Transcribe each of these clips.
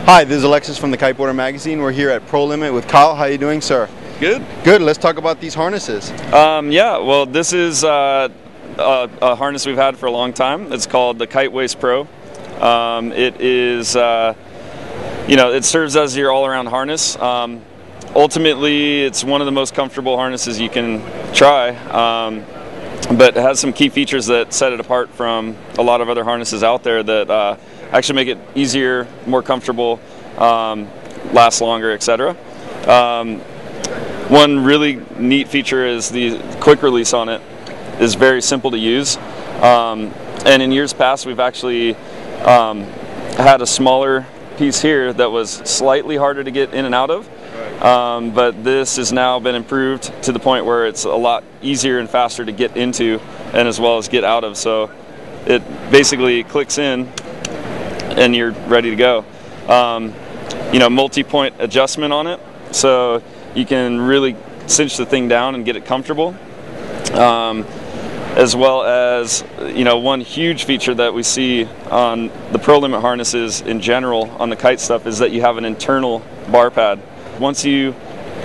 Hi, this is Alexis from the Kiteboarder Magazine. We're here at Prolimit with Kyle. How are you doing, sir? Good. Good. Let's talk about these harnesses. Yeah, well, this is a harness we've had for a long time. It's called the Kiteways Pro. It is, it serves as your all-around harness. Ultimately, it's one of the most comfortable harnesses you can try, but it has some key features that set it apart from a lot of other harnesses out there that actually make it easier, more comfortable, last longer, etc. One really neat feature is the quick release on it is very simple to use. And in years past, we've actually had a smaller piece here that was slightly harder to get in and out of. But this has now been improved to the point where it's a lot easier and faster to get into and as well as get out of. So it basically clicks in and you're ready to go. Multi-point adjustment on it, so you can really cinch the thing down and get it comfortable. As well as, one huge feature that we see on the Prolimit harnesses in general on the kite stuff is that you have an internal bar pad. Once you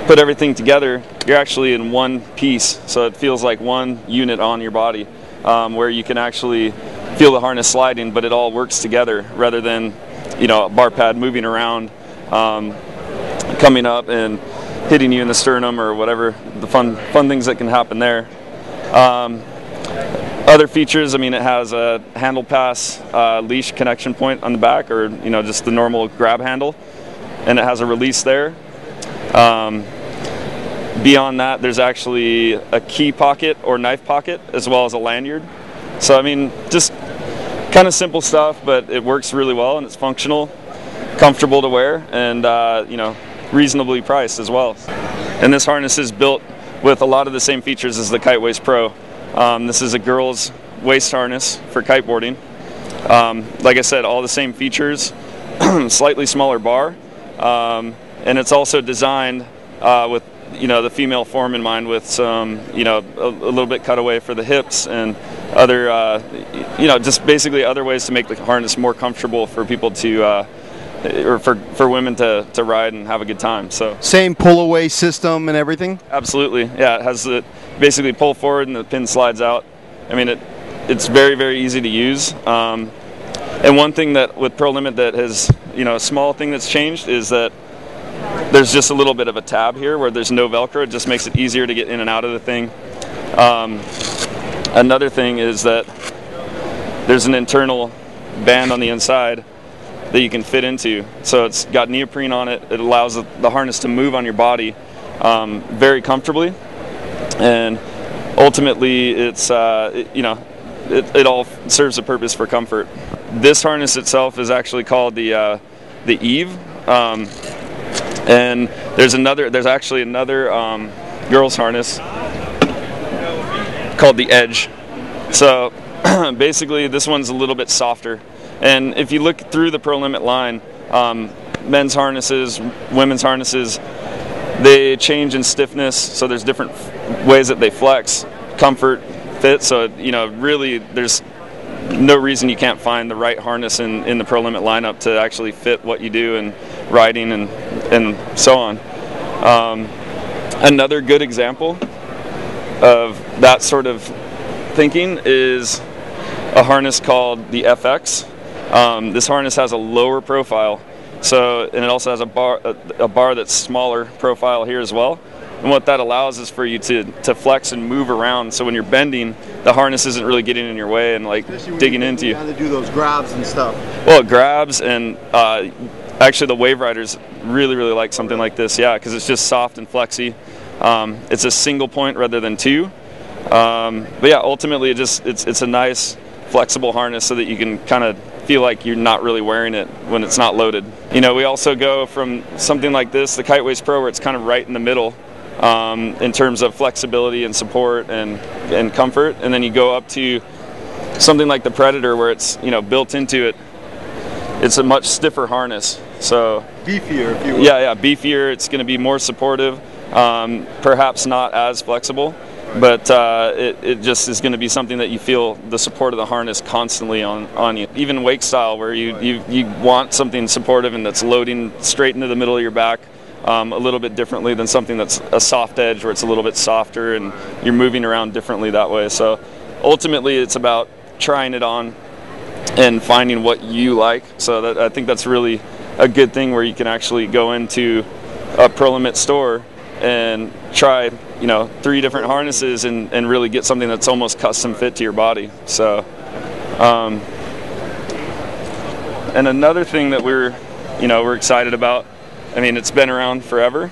put everything together, you're actually in one piece, so it feels like one unit on your body, where you can actually feel the harness sliding, but it all works together rather than, a bar pad moving around, coming up and hitting you in the sternum or whatever the fun things that can happen there. Other features, it has a handle pass leash connection point on the back, or just the normal grab handle, and it has a release there. Beyond that, there's actually a key pocket or knife pocket as well as a lanyard. So just kind of simple stuff, but it works really well and it's functional, comfortable to wear, and reasonably priced as well. And this harness is built with a lot of the same features as the Kiteways Pro. This is a girl's waist harness for kiteboarding. Like I said, all the same features, slightly smaller bar, and it's also designed with the female form in mind, with some a little bit cutaway for the hips and other just basically other ways to make the harness more comfortable for people to or for women to ride and have a good time. So same pull away system and everything? Absolutely, yeah. It has the basically pull forward and the pin slides out. It's very, very easy to use. And one thing that with Prolimit that has, a small thing that's changed is that there's just a little bit of a tab here where there's no Velcro. It just makes it easier to get in and out of the thing. Another thing is that there's an internal band on the inside that you can fit into. So it's got neoprene on it. It allows the harness to move on your body very comfortably. And ultimately, it's it all serves a purpose for comfort. This harness itself is actually called the Eve. And there's actually another girl's harness called the Edge. So basically this one's a little bit softer. And if you look through the Prolimit line, men's harnesses, women's harnesses, they change in stiffness, so there's different ways that they flex, comfort, fit, so really there's no reason you can't find the right harness in the Prolimit lineup to actually fit what you do in riding and so on. Another good example of that sort of thinking is a harness called the FX. This harness has a lower profile, and it also has a bar that's smaller profile here as well. And what that allows is for you to flex and move around. So when you're bending, the harness isn't really getting in your way and digging into you. To do those grabs and stuff. Well, it grabs, and actually the wave riders really, really like something like this. Yeah, because it's just soft and flexy. It's a single point rather than two. But yeah, ultimately it's a nice flexible harness so that you can kind of feel like you're not really wearing it when it's not loaded. We also go from something like this, the Kiteways Pro, where it's kind of right in the middle in terms of flexibility and support and comfort, and then you go up to something like the Predator, where it's built into it. It's a much stiffer harness, so beefier, if you will. Yeah, beefier. It's going to be more supportive, perhaps not as flexible. but it just is going to be something that you feel the support of the harness constantly on you. Even wake style, where you want something supportive and that's loading straight into the middle of your back. A little bit differently than something that's a soft edge where it's a little bit softer and you're moving around differently that way. So ultimately it's about trying it on and finding what you like. So I think that's really a good thing, where you can actually go into a Prolimit store and try 3 different harnesses and really get something that's almost custom fit to your body. So and another thing that we're excited about, I mean, it's been around forever,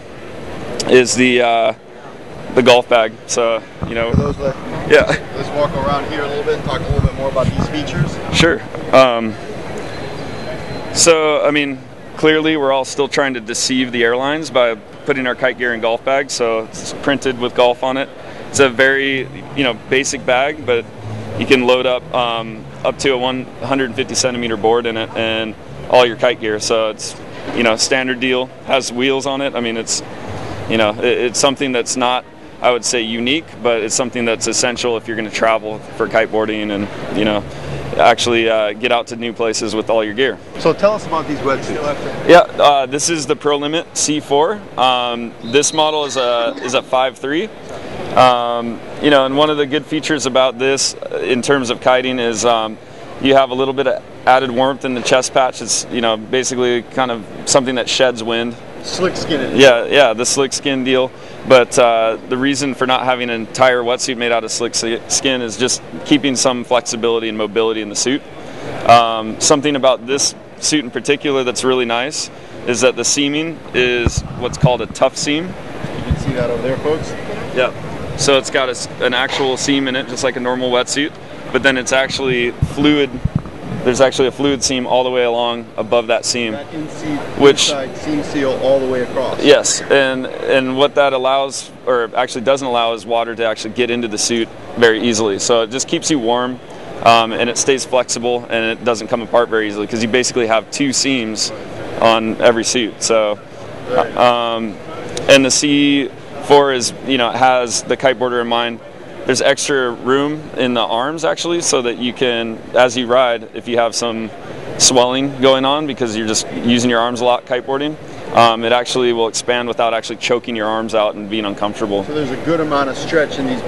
is the golf bag. So, let's walk around here a little bit and talk a little bit more about these features. Sure. So, I mean, clearly we're all still trying to deceive the airlines by putting our kite gear in golf bags. So it's printed with golf on it. It's a very, basic bag, but you can load up to a 150 centimeter board in it and all your kite gear. So it's, standard deal, has wheels on it. I mean, it's something that's not, I would say, unique, but it's something that's essential if you're going to travel for kiteboarding and, actually get out to new places with all your gear. So tell us about these wetsuits. Yeah, this is the Prolimit C4. This model is a 5.3. And one of the good features about this in terms of kiting is you have a little bit of added warmth in the chest patch. It's basically kind of something that sheds wind. Slick skin. Yeah, the slick skin deal. But the reason for not having an entire wetsuit made out of slick skin is just keeping some flexibility and mobility in the suit. Something about this suit in particular that's really nice is that the seaming is what's called a tough seam. You can see that over there, folks. Yeah. So it's got an actual seam in it, just like a normal wetsuit, but then it's actually fluid. There's actually a fluid seam all the way along above that seam, inside seam seal all the way across. Yes, and what that allows, or actually doesn't allow, is water to actually get into the suit very easily. So it just keeps you warm, and it stays flexible, and it doesn't come apart very easily, because you basically have 2 seams on every suit. So, and the C4 is, it has the kiteboarder in mind. There's extra room in the arms, actually, so that you can, as you ride, if you have some swelling going on because you're just using your arms a lot kiteboarding, it actually will expand without actually choking your arms out and being uncomfortable. So there's a good amount of stretch in these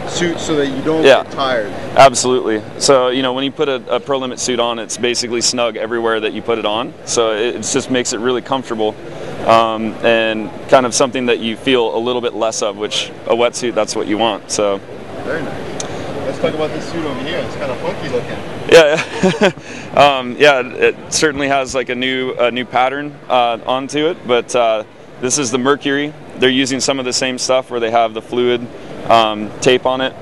suits so that you don't get tired. Absolutely. So, when you put a Prolimit suit on, it's basically snug everywhere that you put it on. So it just makes it really comfortable. And kind of something that you feel a little bit less of, which a wetsuit, that's what you want. So very nice. Let's talk about this suit over here. It's kind of funky looking. Yeah, it certainly has like a new pattern onto it, but this is the Mercury. They're using some of the same stuff where they have the fluid tape on it.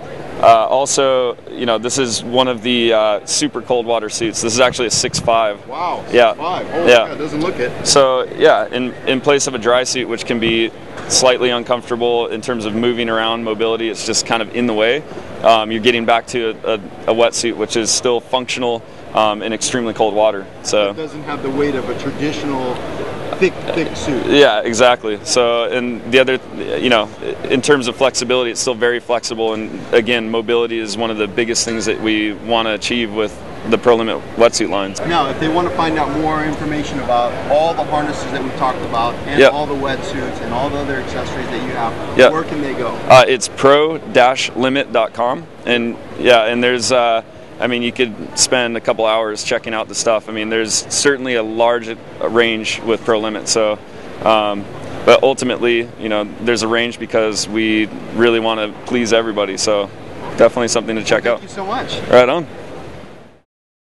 Also, this is one of the super cold water suits. This is actually a 6.5. Wow. 6.5. Yeah. Oh, yeah. It doesn't look it. So yeah, in place of a dry suit, which can be slightly uncomfortable in terms of moving around, mobility, it's just kind of in the way. You're getting back to a wetsuit, which is still functional in extremely cold water. So it doesn't have the weight of a traditional thick suit. Yeah, exactly. So, and the other, in terms of flexibility, it's still very flexible. And again, mobility is one of the biggest things that we want to achieve with the Prolimit wetsuit lines. Now, if they want to find out more information about all the harnesses that we talked about and all the wetsuits and all the other accessories that you have, where can they go? It's pro-limit.com. And and there's you could spend a couple hours checking out the stuff. I mean, there's certainly a large range with Prolimit. So, but ultimately, there's a range because we really want to please everybody. So, definitely something to check out. Thank you so much. Right on.